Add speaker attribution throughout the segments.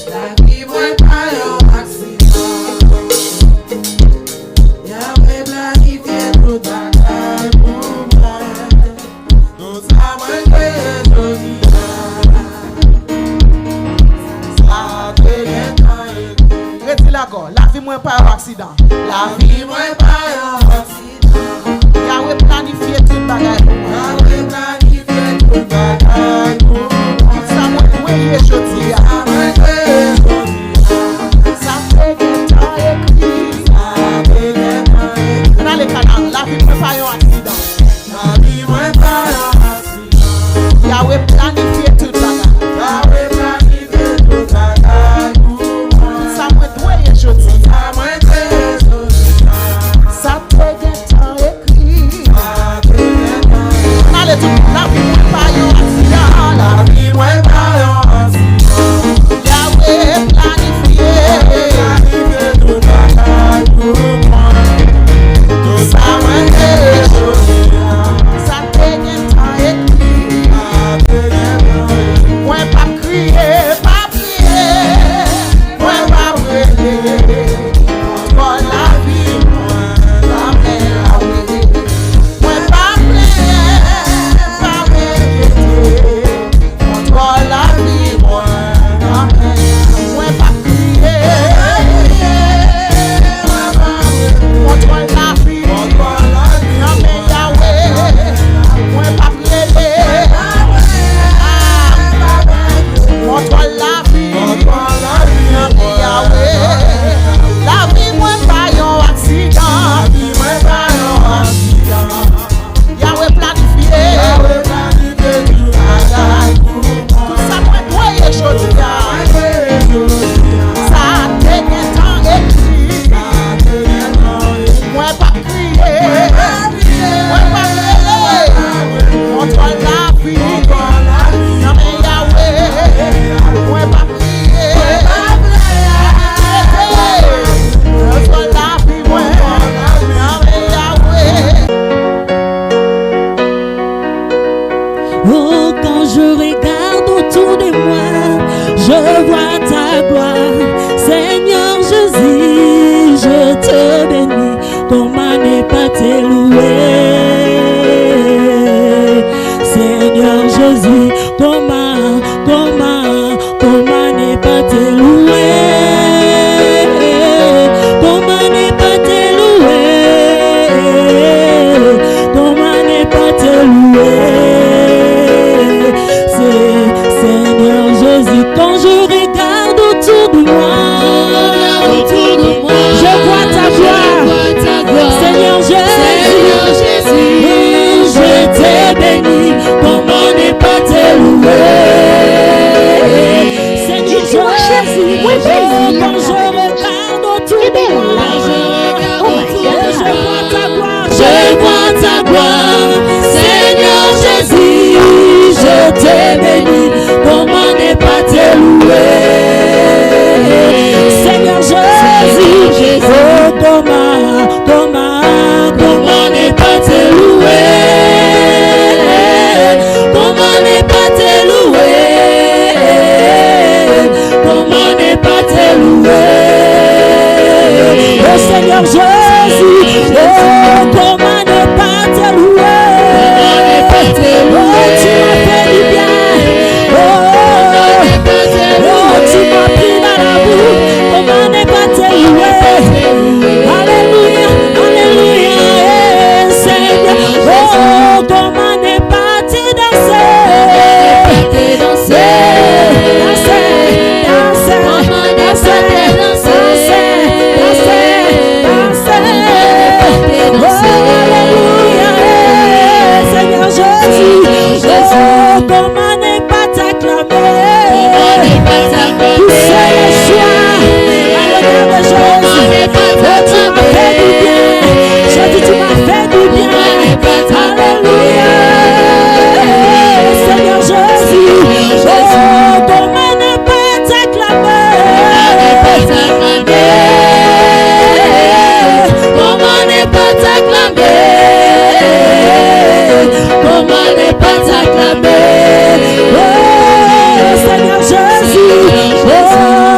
Speaker 1: La vie moi pas un accident. Yahweh planifié tout bagaille pour moi. Nous avons créé joli. Ça fait bien.
Speaker 2: Retire la gorge. La vie moi pas un accident.
Speaker 1: La vie moi pas un accident.
Speaker 2: Yahweh planifié tout bagaille pour moi.
Speaker 1: Yahweh planifié tout bagaille pour moi.
Speaker 2: Ça moi créé joli. Ça fait bien temps écrit. Dans les canaux, la vie moi pas un accident.
Speaker 1: La vie moi pas un accident.
Speaker 2: Yahweh planifié tout bagaille.
Speaker 1: Yahweh planifié tout bagaille pour moi.
Speaker 2: Ça moi créé joli.
Speaker 1: Ça moi créé joli.
Speaker 2: Ça fait bien temps écrit. Allez tout, la vie moi pas un accident.
Speaker 1: La vie moi pas un accident.
Speaker 2: Yahweh planifié.
Speaker 1: Tout bagaille pour moi. Tout ça moi créé joli.
Speaker 2: Ça fait bien temps écrit. Moi pas crier, pas prier. Moi pas prier. Pour la vie, la paix. Moi pas plaire, pas m'inquiéter. Pour la vie, moi pas crier. Contre la vie, non mais Yahweh, moi pas prier. Contre la vie, non mais Yahweh, la vie moi pas un accident. Yahweh planifié, ça moi doit y aujourd'hui. Ça fait bien temps écrit. Moi pas crier, moi pas crier. Contre la vie, non mais Yahweh, moi pas prier. Contre la vie, moi, non mais Yahweh.
Speaker 3: Oh, quand je regarde autour de moi, je vois ta gloire. Seigneur Jésus, je te bénis. Comment ne pas te louer? Seigneur Jésus, comment ne pas te louer? Comment ne pas te louer? Comment ne pas te louer? Seigneur Jésus, quand je regarde autour de moi, je vois ta gloire. Seigneur Jésus, je t'ai béni. Comment ne pas te louer? Seigneur Jésus, quand je regarde autour de moi, je vois ta gloire. Je vois ta gloire. Seigneur Jésus, je t'ai béni. Comment ne pas te louer? Seigneur Jésus, oh comment ne pas te louer? Comment ne pas te louer? Comment ne pas te louer? Oh Seigneur Jésus, oh comment ne pas te louer? Oh tu m'as fait du bien. Oh tu m'as pris dans la boue. Comment ne pas te louer? Alléluia, alléluia, Seigneur. Oh comment ne pas te danser? Comment ne pas t'acclamer? Pousser les choix à l'honneur de Jésus. Tu m'as fait du bien. Je dis tu m'as fait du bien. Alléluia. Seigneur Jésus. Oh, comment ne pas t'acclamer? Comment ne pas t'acclamer? Comment ne pas t'acclamer? Oh Seigneur Jésus, oh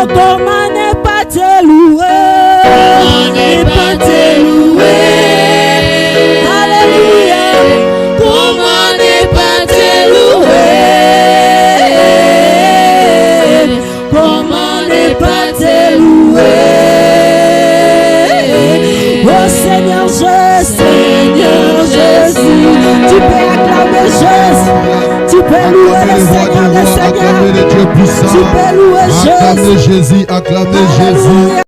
Speaker 3: Seigneur Jésus. Tu peux acclamer Jésus. Tu peux louer le Seigneur des Seigneurs.
Speaker 4: Acclamer le Dieu puissant.
Speaker 3: Tu peux louer
Speaker 4: Acclamer
Speaker 3: Jésus.
Speaker 4: Jésus, acclamer Jésus.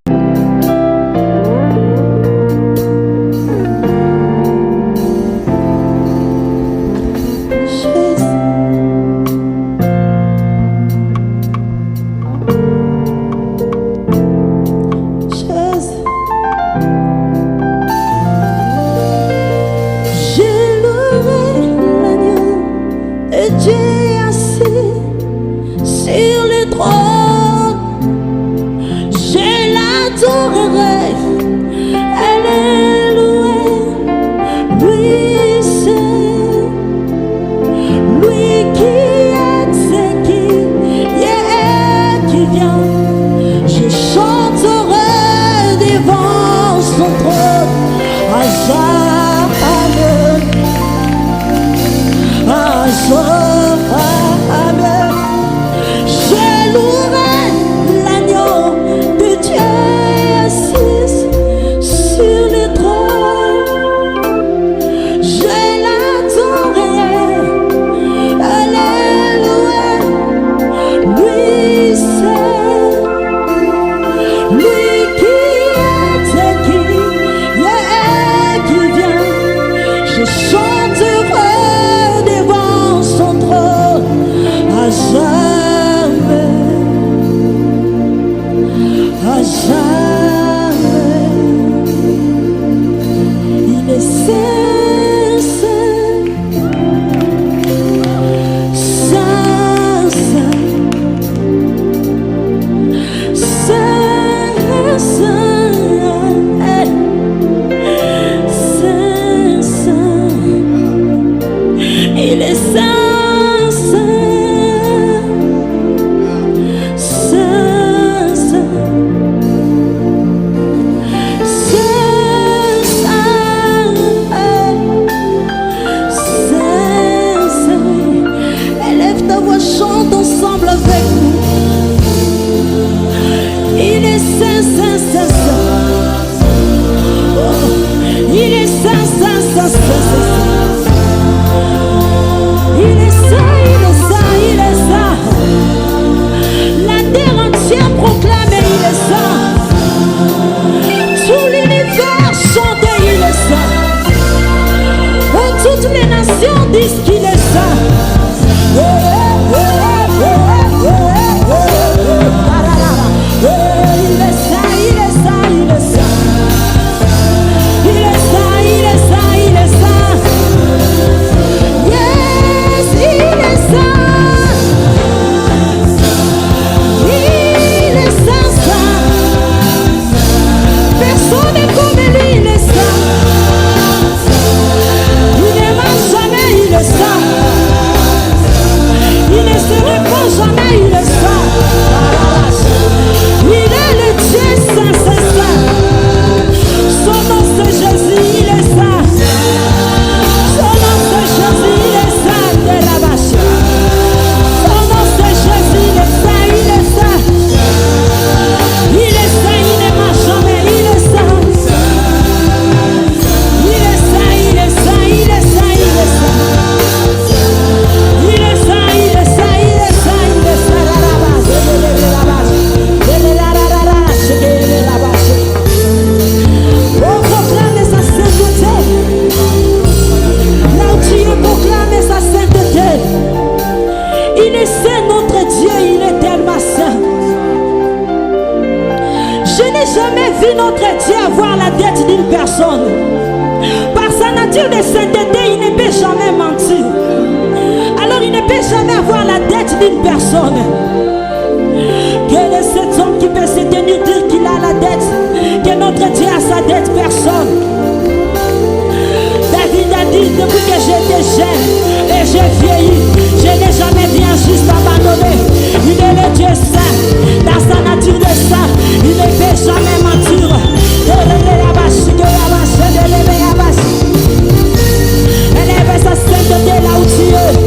Speaker 3: Là où tu es,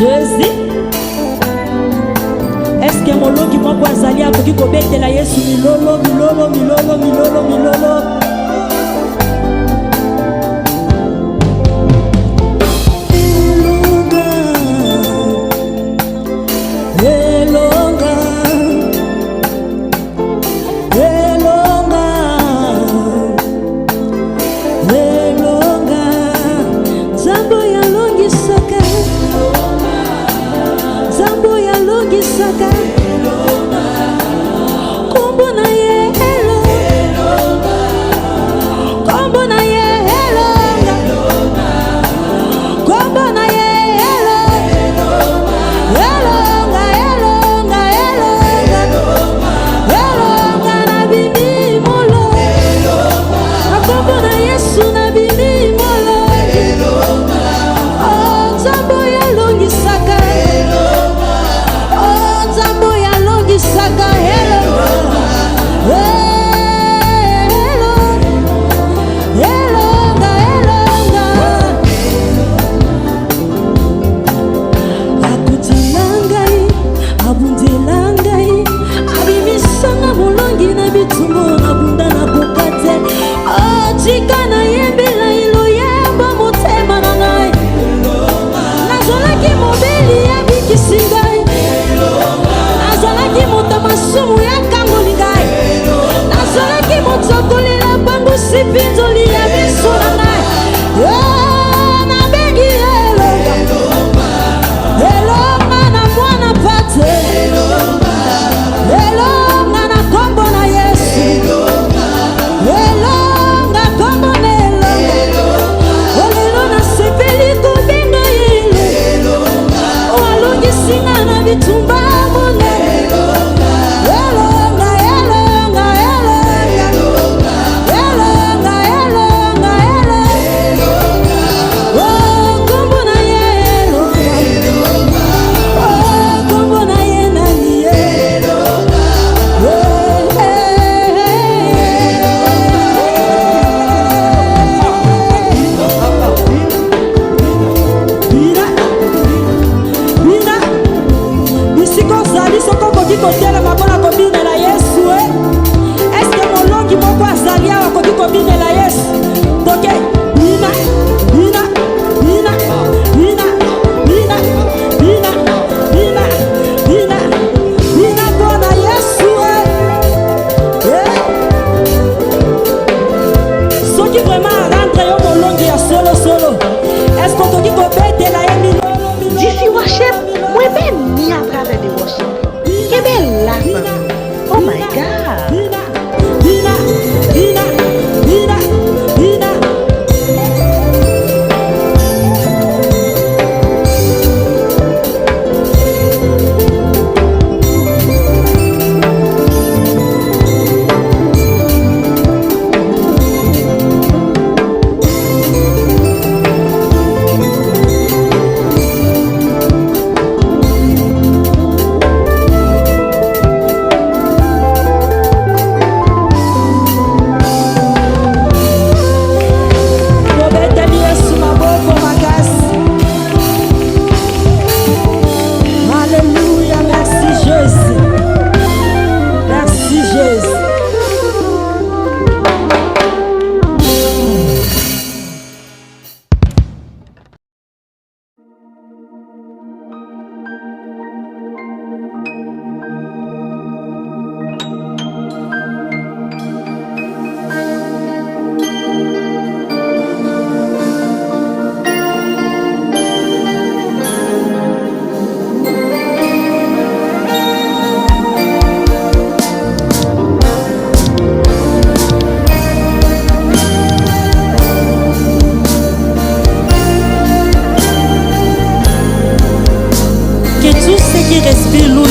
Speaker 3: Jésus. Est-ce que molongi moko azali akoki kobetela Yesu milolo milolo milolo milolo milolo?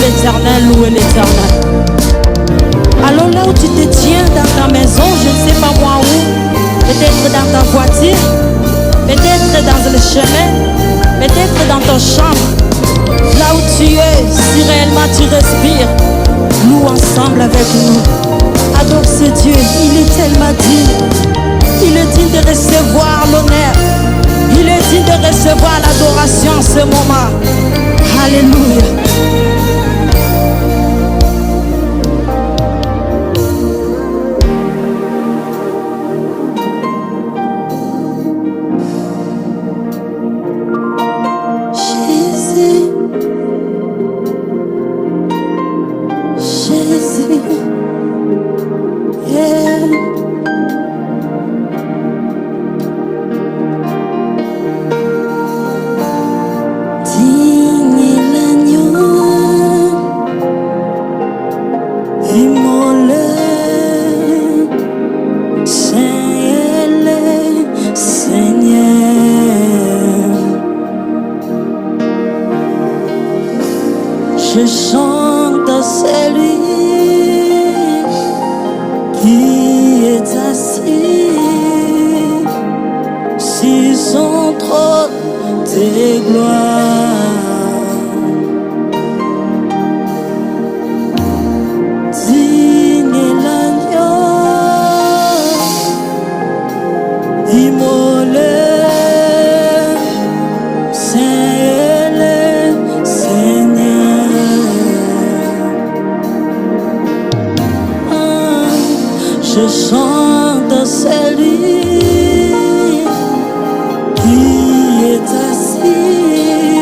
Speaker 2: l'Éternel, louez l'Éternel. Alors là où tu te tiens dans ta maison, je ne sais pas moi où, peut-être dans ta voiture, peut-être dans le chemin, peut-être dans ton chambre, là où tu es, si réellement tu respires, loue ensemble avec nous. Adore ce Dieu, il est tellement digne. Il est digne de recevoir l'honneur. Il est digne de recevoir l'adoration en ce moment. Alléluia. Jésus, yeah. Digne est l'agneau immolé, saint est le Seigneur. Je chante à celui qui est assis sur son trône de gloire. Digne est l'agneau immolé, saint est le Seigneur. Je chante à celui qui est assis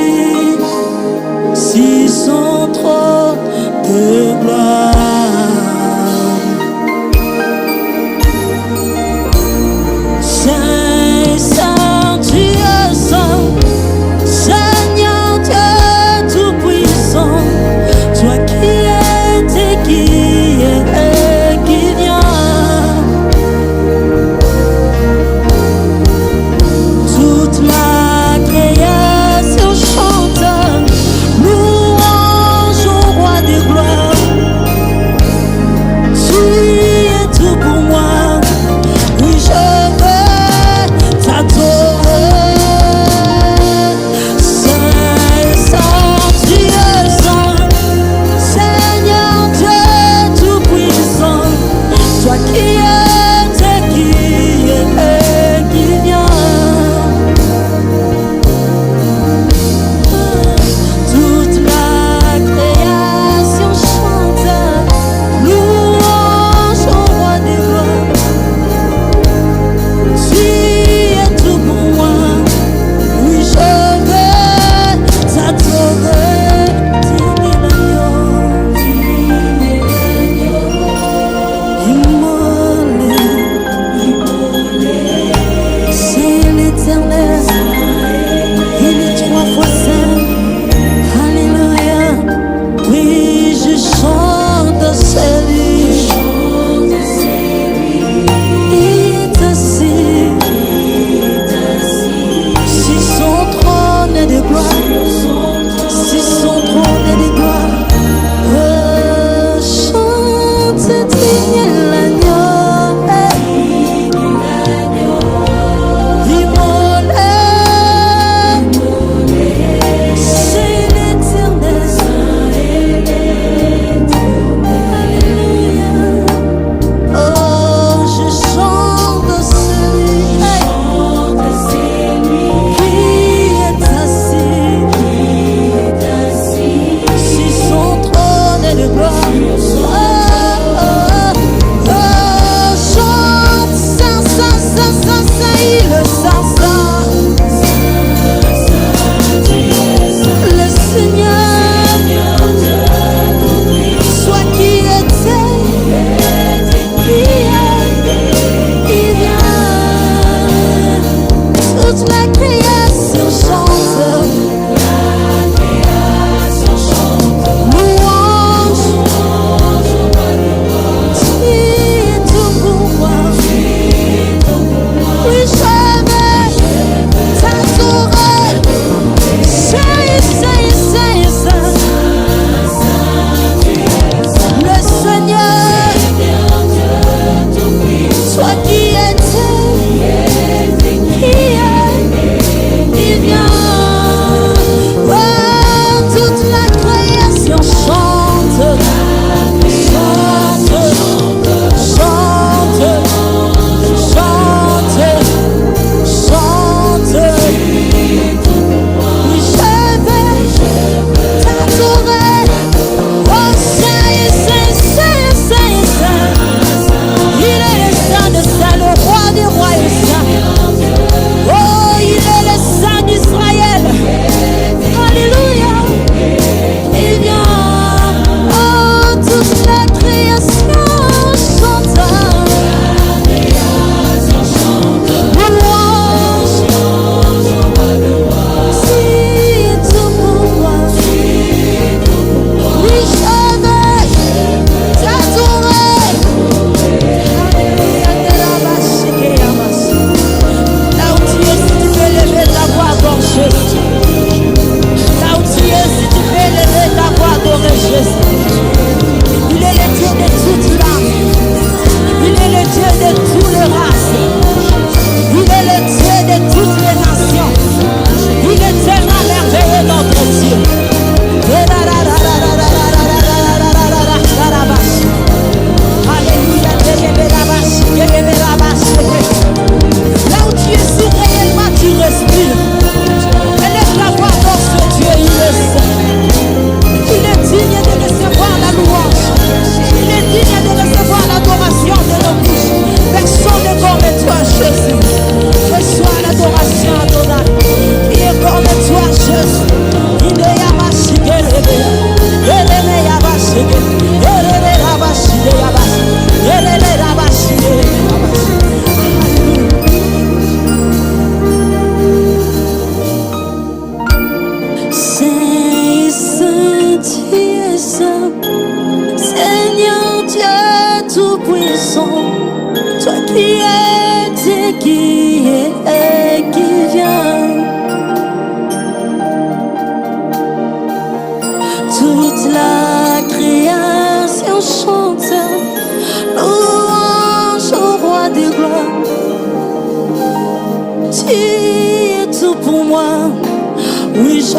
Speaker 2: Oui, je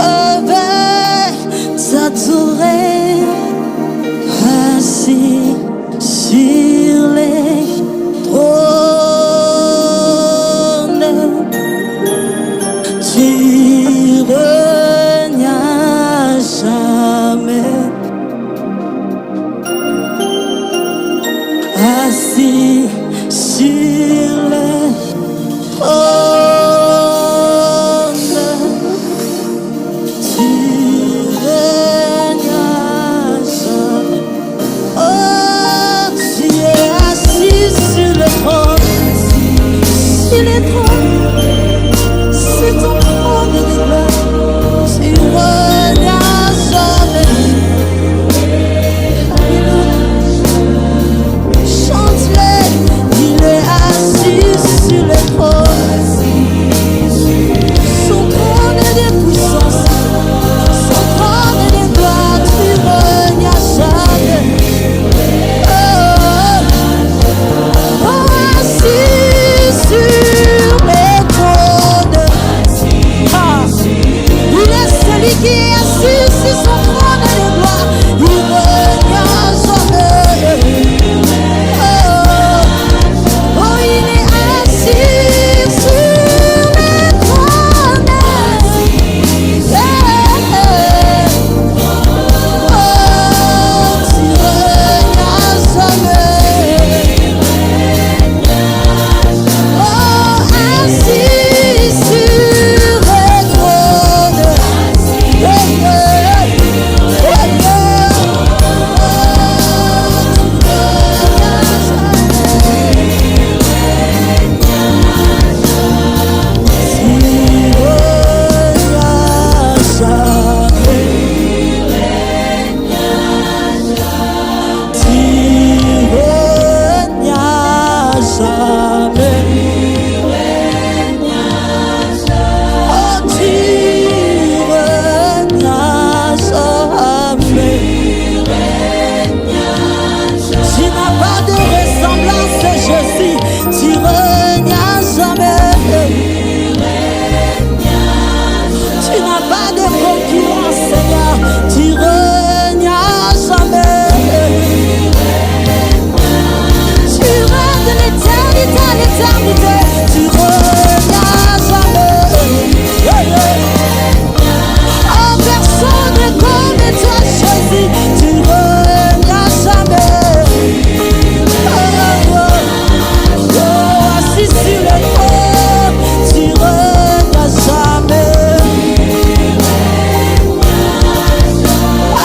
Speaker 2: vais t'adorer, assis sur les trônes. Tu régnas jamais. Assis sur les trônes, tu régnas jamais. Oh, tu es assis sur le trône, sur les trônes, c'est ton trône de gloire. Tu régnas jamais. Chante-le, il est assis sur le trône. Son trône est de puissance, son trône est de gloire, tu régnas jamais. Oh, oh, assis sur les trônes. Ah, il est celui qui est assis sur son trône de gloire, il régnas jamais. Oh, il est assis sur les trônes. Oh, tu régnas jamais. Oh, assis sur les trônes. Tu n'as pas de ressemblance, Jésus, tu régnas jamais. Tu n'as pas de concurrence, Seigneur, tu régnas jamais. Tu règnes de l'éternité à l'éternité, tu régnas jamais. Oh, personne n'est comme toi, Jésus, tu régnas jamais. Oh, assis sur le trône, tu régnas jamais.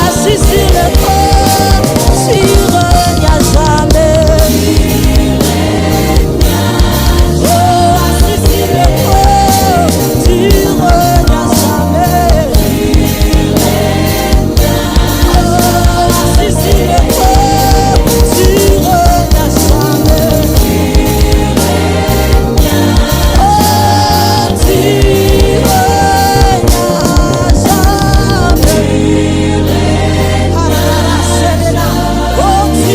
Speaker 2: Assis sur le trône, tu régnas jamais. Oh, assis sur le trône, tu régnas jamais. Oh, assis sur le trône, tu régnas jamais. Oh, tu régnas jamais. Oh, tu régnas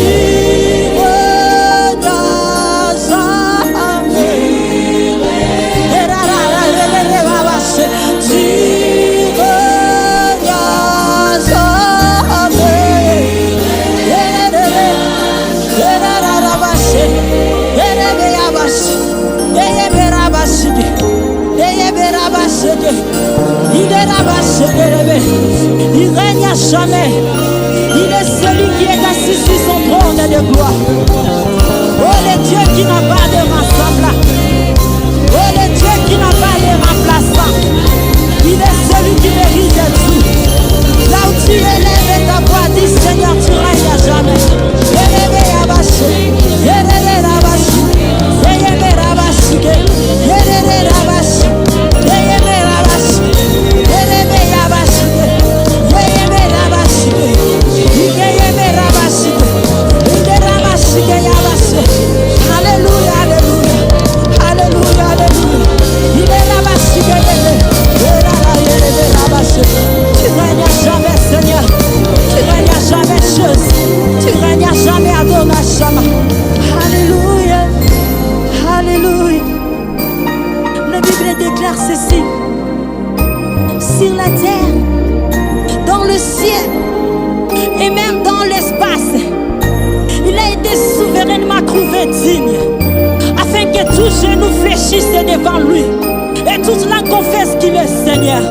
Speaker 2: il règne à jamais. Il est celui qui est assis sur son trône de gloire. Oh, le Dieu qui n'a pas de ressemblance. Oh, le Dieu qui n'a pas de remplaçant. Il est celui qui mérite tout. Là où tu élèves ta voix, dis Seigneur, tu règnes à jamais. Alléluia, alléluia, alléluia, alléluia. Il est là-bas, tu règnes. genou fléchisse devant lui. Et toute langue confesse qu'il est Seigneur.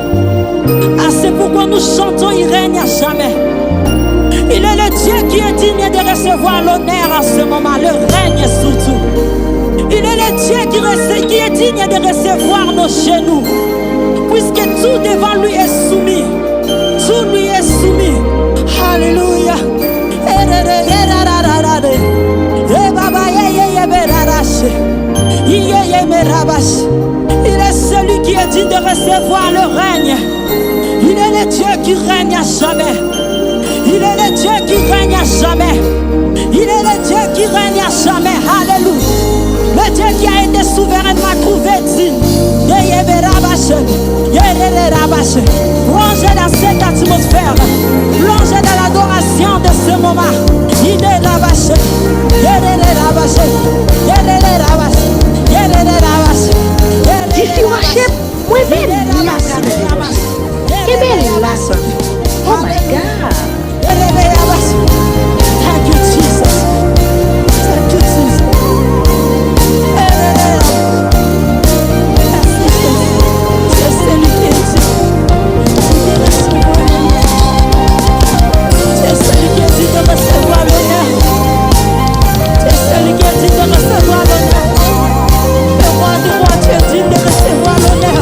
Speaker 2: Ah, c'est pourquoi nous chantons, il règne à jamais. Il est le Dieu qui est digne de recevoir l'honneur en ce moment, le règne surtout. Il est le Dieu qui est digne de recevoir nos genoux. Puisque tout devant lui est soumis. Tout lui est soumis. Alléluia. Il est celui qui est digne de recevoir le règne. Il est le Dieu qui règne à jamais. Il est le Dieu qui règne à jamais. Il est le Dieu qui règne à jamais. Alléluia. Le Dieu qui a été souverainement trouvé digne. Plongez dans cette atmosphère. Plongez dans l'adoration de ce moment.
Speaker 3: If you worship, we're very awesome. You're very awesome. Oh my God.
Speaker 2: Thank you, Jesus. Thank you, Jesus. C'est celui qui est dit. C'est celui qui est dit de recevoir l'honneur. C'est celui qui est dit de recevoir l'honneur. Le roi du roi, tu es digne de recevoir l'honneur.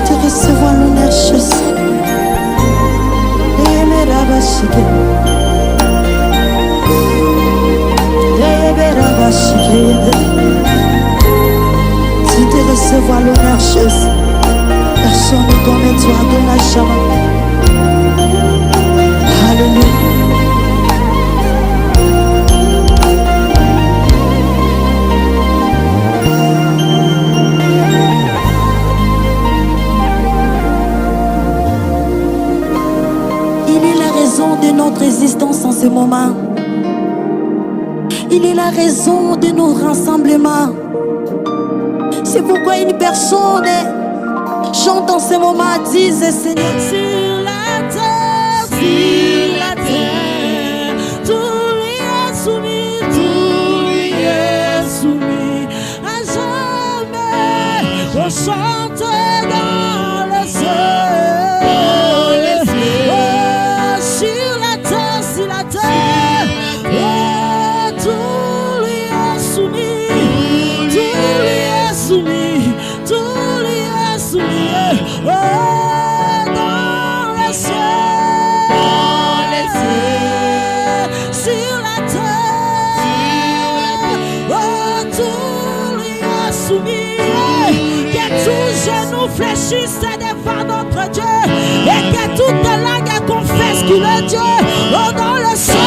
Speaker 2: De recevoir l'honneur, je sais. Si de recevoir l'honneur, je sais. Personne ne connaît toi de la jamais. Alléluia. Il est la raison de notre existence en ce moment. Il est la raison de nos rassemblements. C'est pourquoi une personne chante en ce moment, dise Seigneur. Sur la terre, tout lui est soumis, tout lui est soumis. À jamais, on chante dans le ciel. Oh, sur la terre, oh, tout lui est soumis, tout lui est soumis, tout lui est soumis. Oh, dans le ciel, sur la terre, oh, tout lui est soumis. Que tout genou fléchisse devant notre Dieu et que toute langue confesse qu'il est Dieu. Oh, dans le ciel,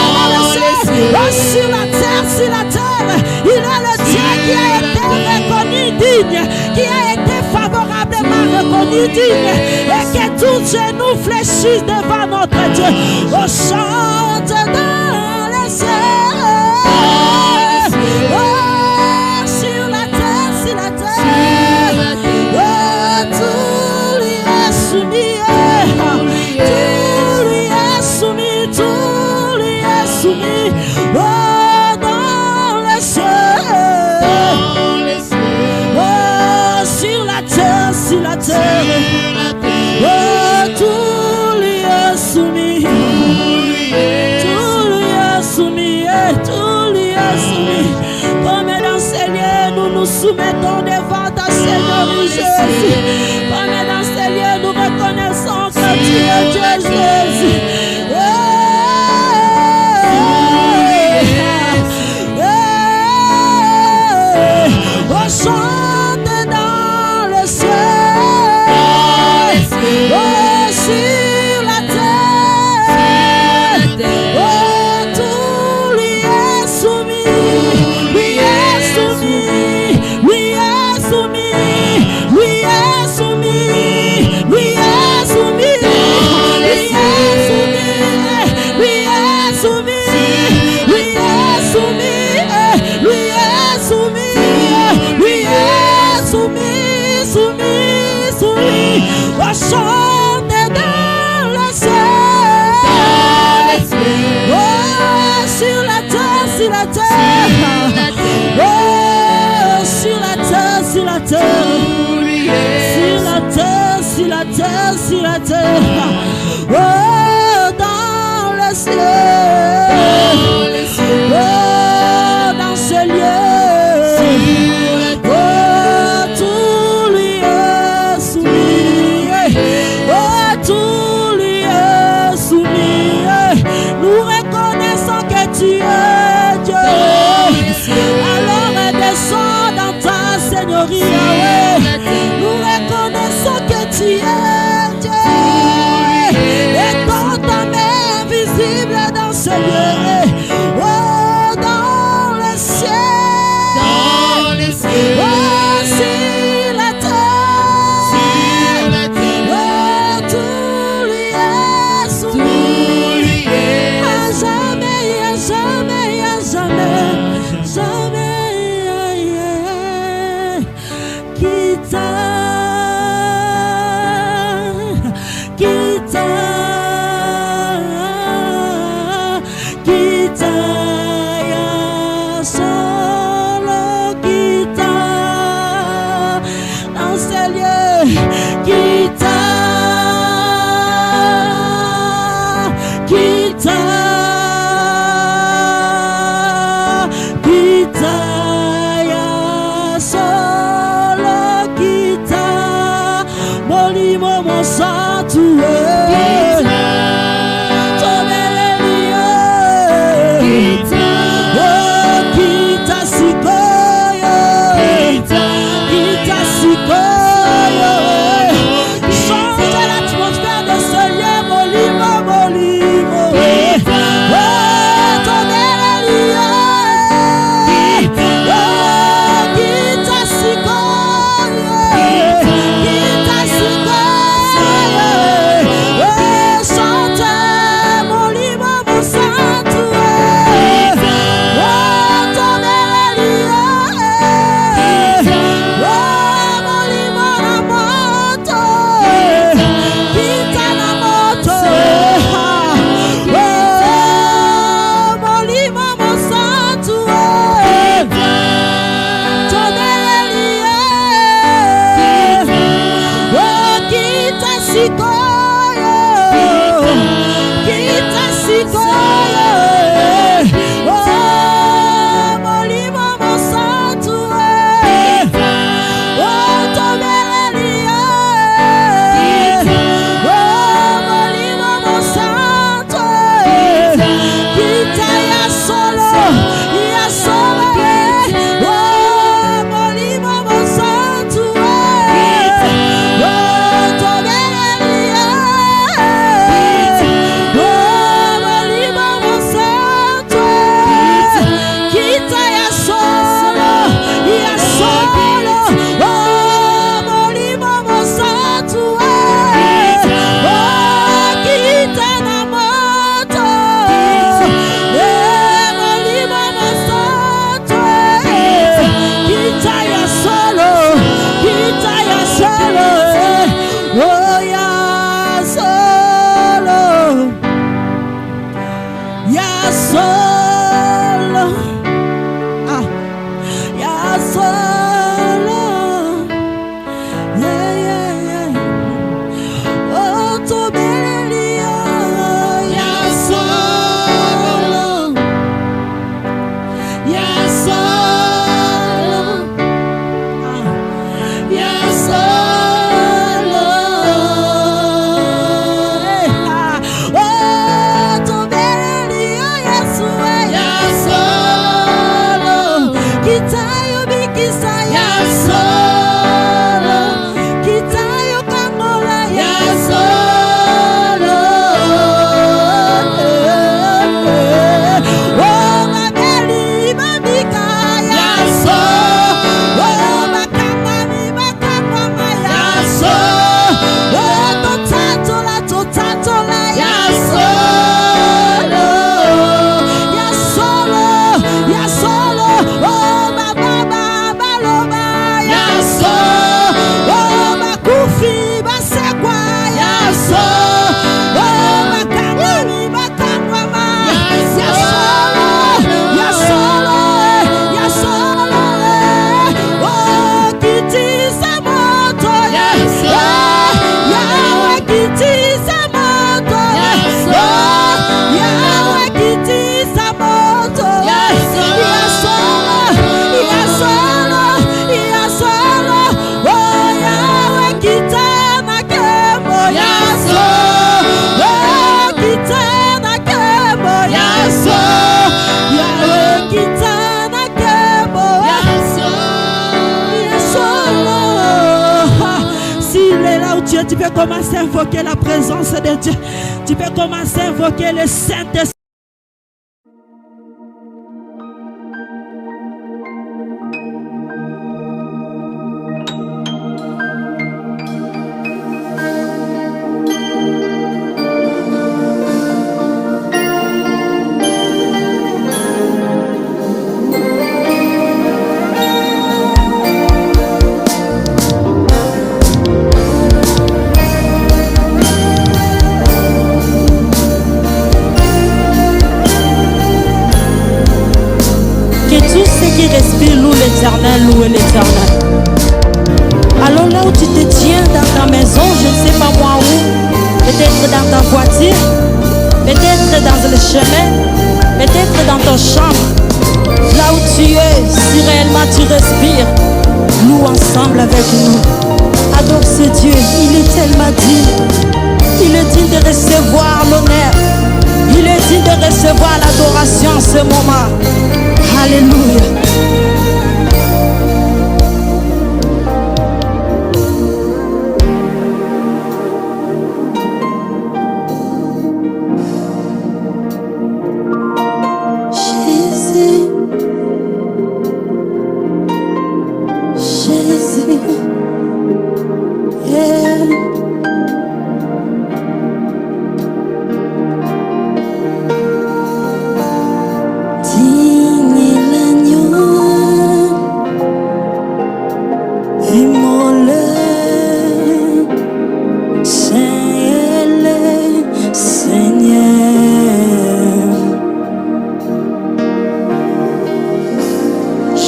Speaker 2: oh, sur la terre, il est le Dieu qui a été reconnu digne, qui a été favorablement reconnu digne, et que tout genou fléchisse devant notre Dieu. Oh, chante dans le ciel. Oh, sur la terre, oh, tout lui est soumis, tout lui est soumis, tout lui est soumis. Oh, dans le ciel, oh, sur la terre, oh, tout lui est soumis, tout lui est soumis, tout lui est soumis. Comme dans ces lieux, nous nous soumettons devant ta Seigneur Jésus. Comme dans ces lieux, nous reconnaissons que tu es Dieu Jésus. Oh, chante dans le ciel, oh, sur la terre, oh, tout lui est soumis, lui est soumis, lui est soumis, lui est soumis, lui est soumis, lui est soumis. Oh, dans le ciel. Oh, dans ce lieu. Oh, tout lui est soumis. Oh, tout lui est soumis. Nous reconnaissons que tu es Dieu. Alors descends dans ta Seigneurie. Nous reconnaissons que tu es Dieu. Et ton âme est visible dans ce lieu. Oh, dans le ciel. Oh, sur la terre. Oh, tout lui est soumis. À jamais, à jamais, à jamais. Jamais. Quitta. commencer à invoquer la présence de Dieu. Tu peux commencer à invoquer le Saint-Esprit. Qui respire, loue l'Éternel, loue l'Éternel. Alors là où tu te tiens dans ta maison, je ne sais pas moi où, peut-être dans ta voiture, peut-être dans le chemin, peut-être dans ta chambre, là où tu es, si réellement tu respires, loue ensemble avec nous. Adore ce Dieu, il est tellement digne. Il est digne de recevoir l'honneur. Il est digne de recevoir l'adoration en ce moment. Alléluia.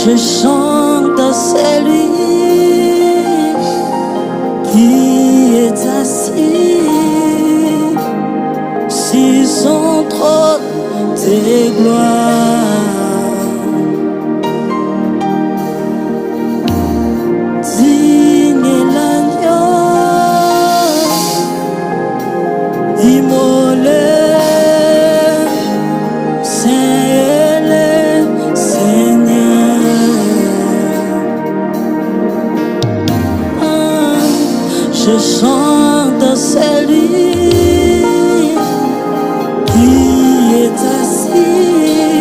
Speaker 2: Je chante à celui qui est assis sur son trône de gloire. Digne est l'agneau immolé. Je chante à celui qui est assis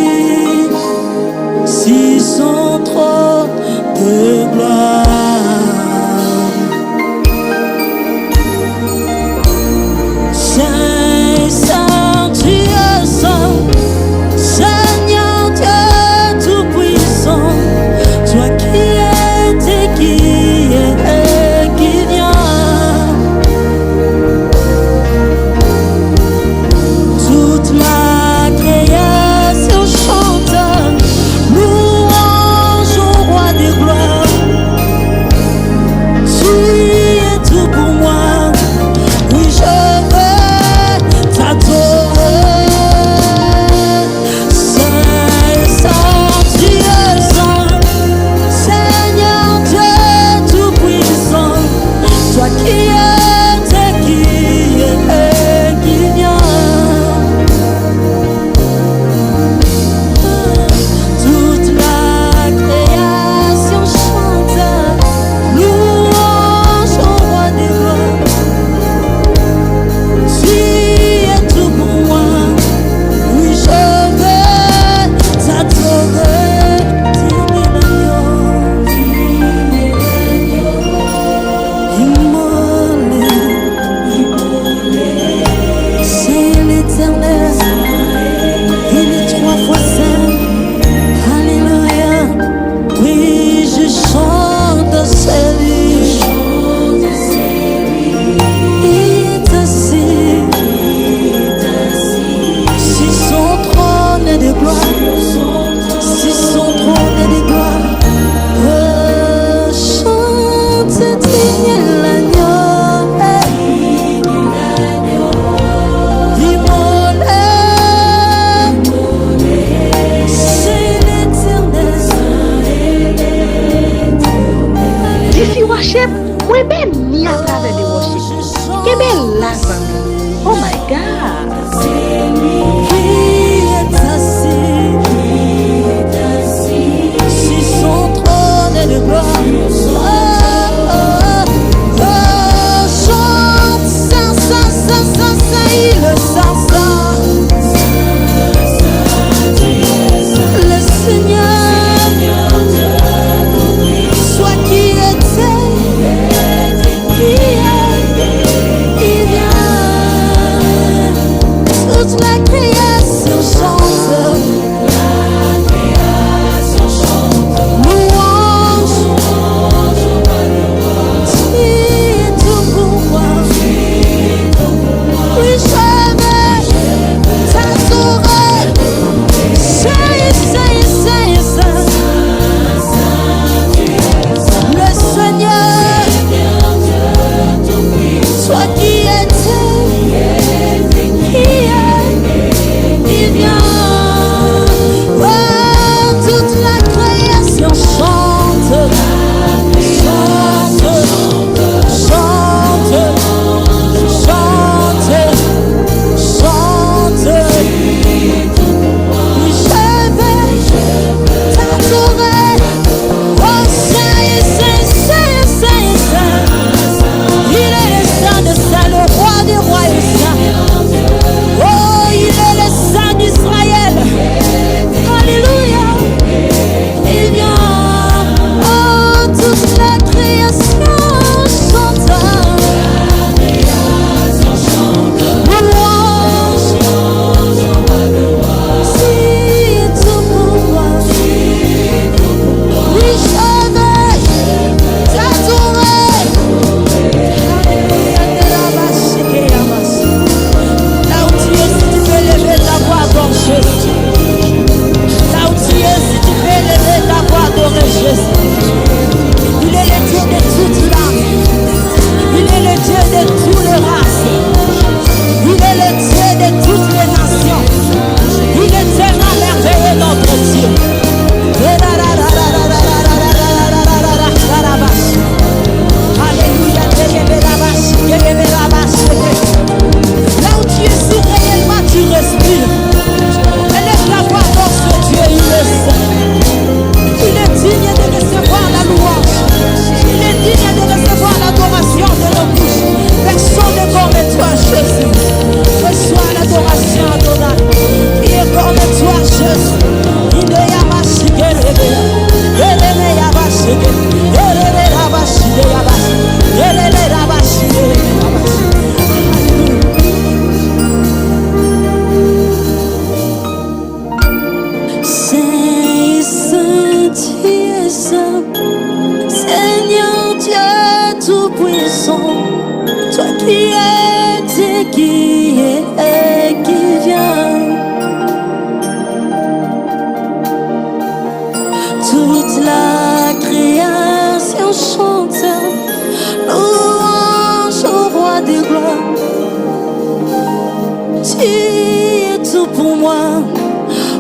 Speaker 2: moi.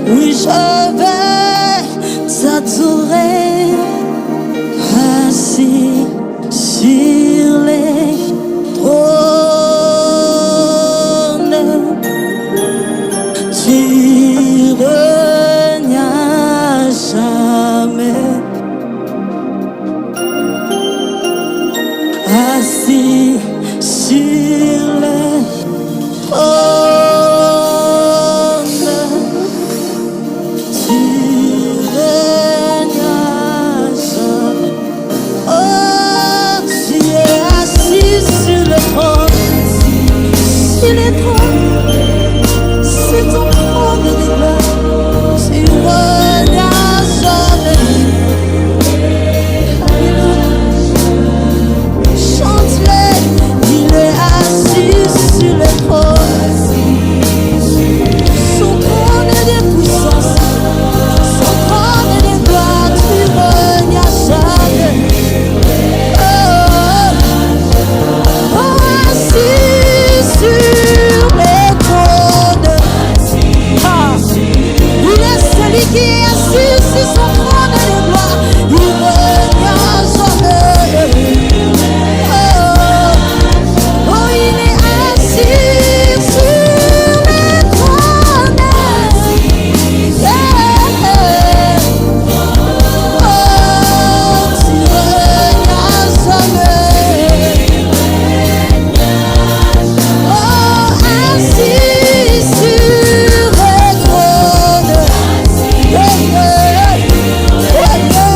Speaker 2: Oui, je vais t'adorer, assis sur les trônes. Tu régnes jamais, assis sur les trônes. Tu régnes jamais. Oh, tu es assis sur le trône, sur les trônes. C'est ton trône de gloire. Tu régnes jamais. Chante-le, il est assis sur le trône. Son trône est de puissance, son trône est de gloire. Tu régnes jamais. Oh, assis sur le trône. Ah, il est celui qui est assis sur son trône de gloire. Il régna jamais. Oh, il est assis sur le trône. Yeah. Oh, tu régnas jamais. Oh, assis sur le trône. Yeah, yeah. Yeah, yeah.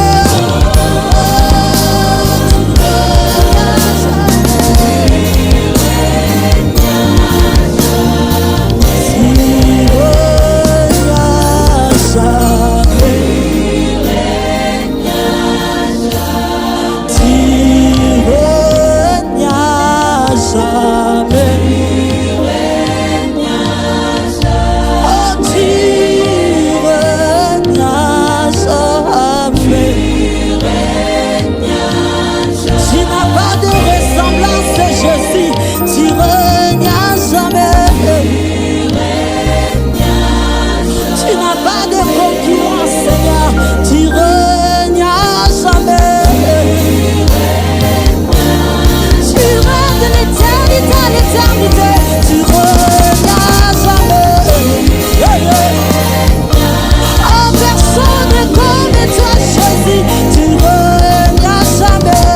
Speaker 2: Tu n'as pas de ressemblance, Jésus. Tu régnas jamais. Tu n'as pas de concurrence, Seigneur. Tu régnas jamais. Tu règnes de l'éternité à l'éternité. Tu régnas jamais. Yeah, yeah. Oh, personne n'est comme toi, Jésus. Tu régnas jamais.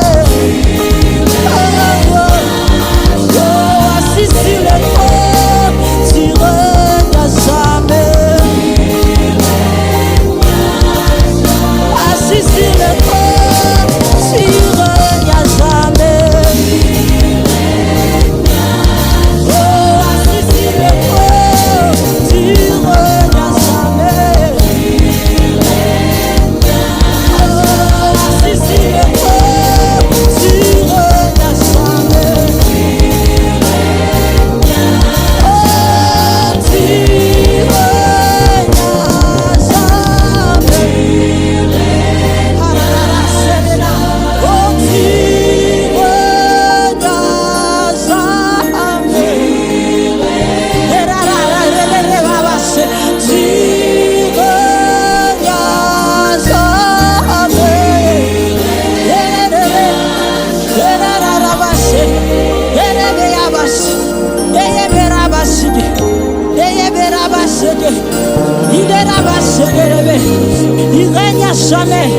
Speaker 2: Oh, assis sur le trône, tu régnas jamais. Assis sur le trône, tu régnas jamais. Oh, assis sur le trône, tu régnas jamais. Oh, assis sur le trône, tu régnas jamais. Oh, tu régnas jamais. Oh, tu il règne à jamais.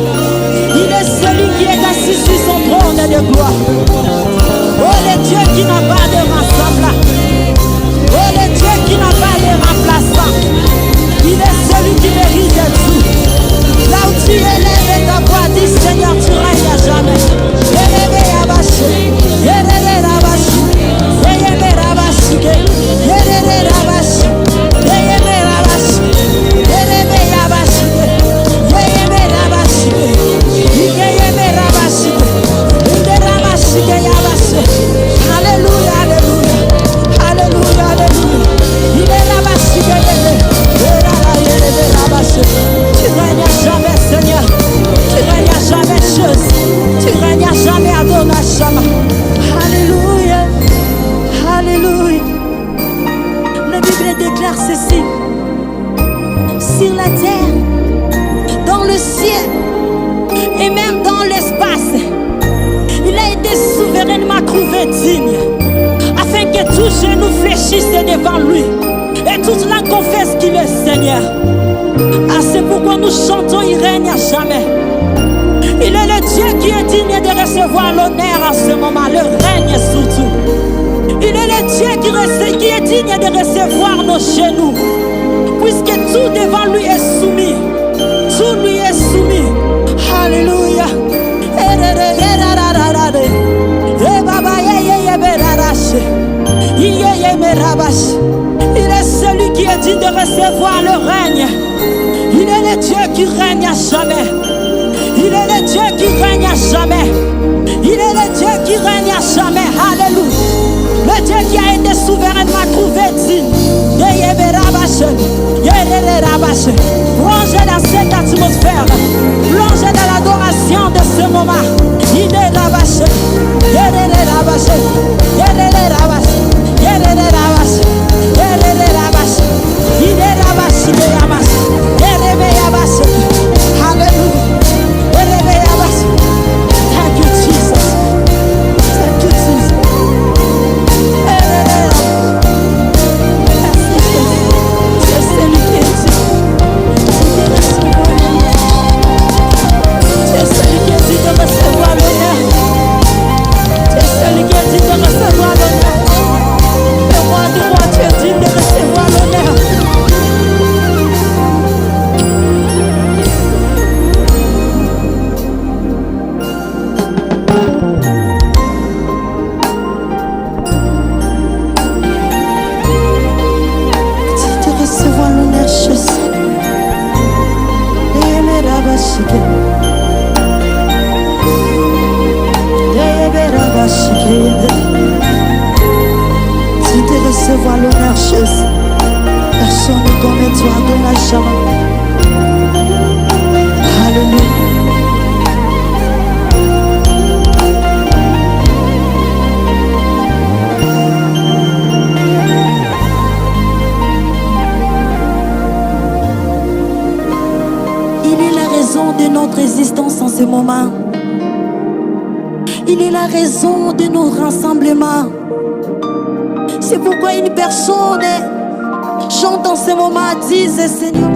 Speaker 2: Il est celui qui est assis sur son trône de gloire. Oh, le Dieu qui n'a pas de ressemblance. Oh, le Dieu qui n'a pas de remplaçant. Il est celui qui mérite tout. Là où tu élèves ta voix, dis Seigneur, tu règnes à jamais. Yeah. sur la terre, dans le ciel et même dans l'espace. Il a été souverainement trouvé digne, afin que tout genou fléchisse devant lui et toute langue confesse qu'il est Seigneur. Ah, c'est pourquoi nous chantons, il règne à jamais. Il est le Dieu qui est digne de recevoir l'honneur en ce moment, le règne surtout. Il est le Dieu qui est digne de recevoir nos genoux, puisque tout devant lui est soumis. Tout lui est soumis. Alléluia. Il est celui qui est digne de recevoir le règne. Il est le Dieu qui règne à jamais. Il est le Dieu qui règne à jamais. Il est le Dieu qui règne à jamais. Alléluia. Le Dieu qui a été souverainement trouvé digne. Plongez dans cette atmosphère. Plongez dans l'adoration de ce moment. Il est rabâché. Il est rabâché. Il est rabâché. Il est rabâché. Il est rabâché. Il est rabâché. Il est rabâché. Il est rabâché. Alléluia. Il est rabâché. Thank you, Jesus. Thank you, Jesus. Recevoir l'honneur, Jésus. Personne comme toi de la jamais. Alléluia. Il est la raison de notre existence en ce moment. Il est la raison de nos rassemblements. C'est pourquoi une personne chante en ce moment, dise Seigneur.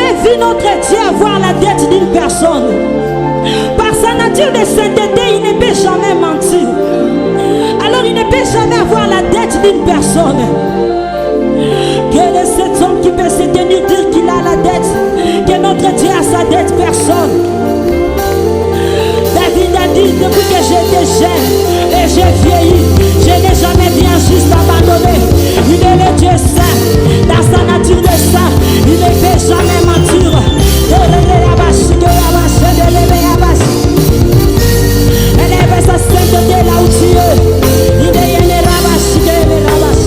Speaker 2: jamais vu notre Dieu avoir la dette d'une personne. Par sa nature de sainteté, il ne peut jamais mentir. Alors il ne peut jamais avoir la dette d'une personne. Quel est cet homme qui peut se tenir dire qu'il a la dette? Que notre Dieu a sa dette? Personne. David a dit, depuis que j'étais jeune et j'ai vieilli, je n'ai jamais vu un juste abandonné. Il est le Dieu saint. Dans sa nature de saint, il ne peut jamais mentir. Élève sa sainteté là où tu es. Il est né rabash, il est rabash.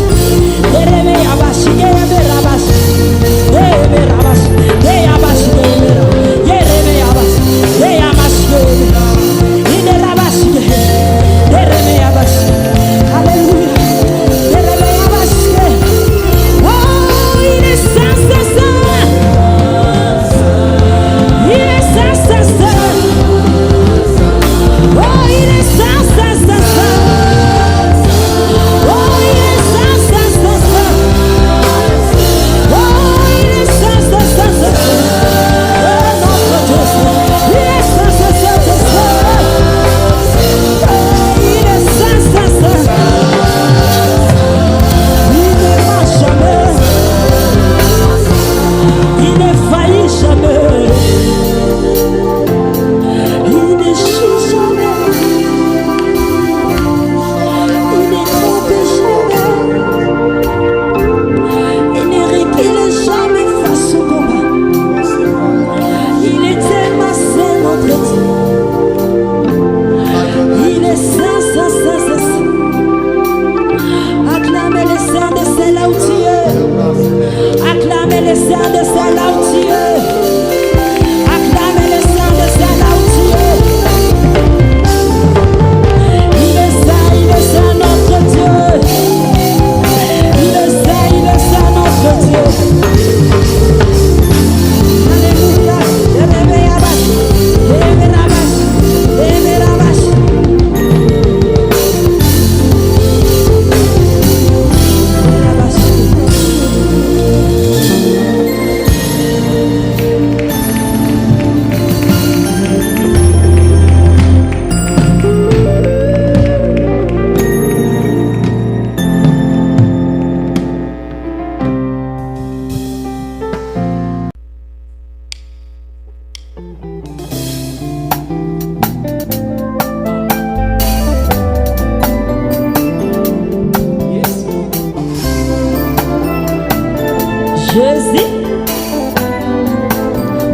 Speaker 2: Jésus,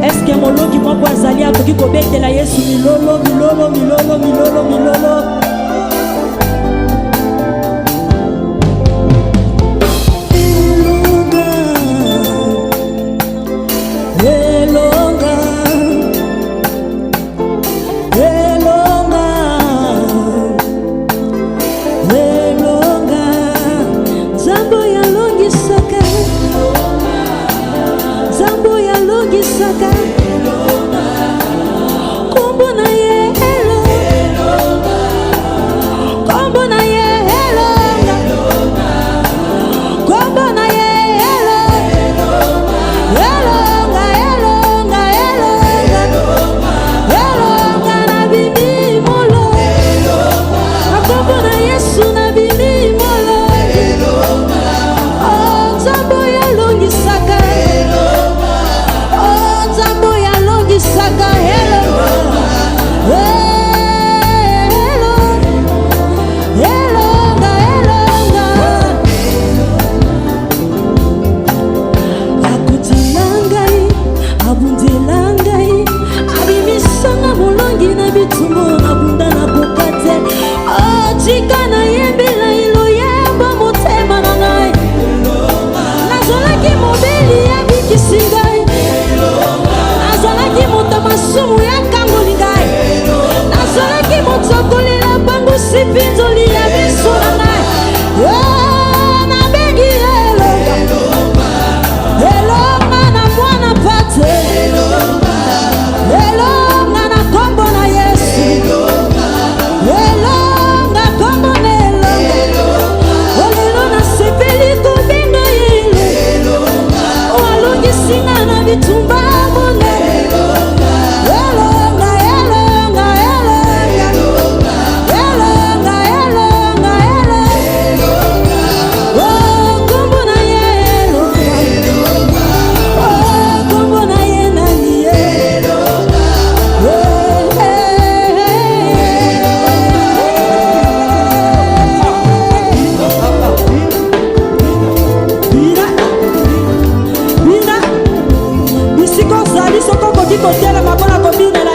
Speaker 2: est-ce que mon lot qui m'a pas zali a qui kobete la Yesu milolo milolo milolo milolo milolo. Tumba totelema mpona kobinela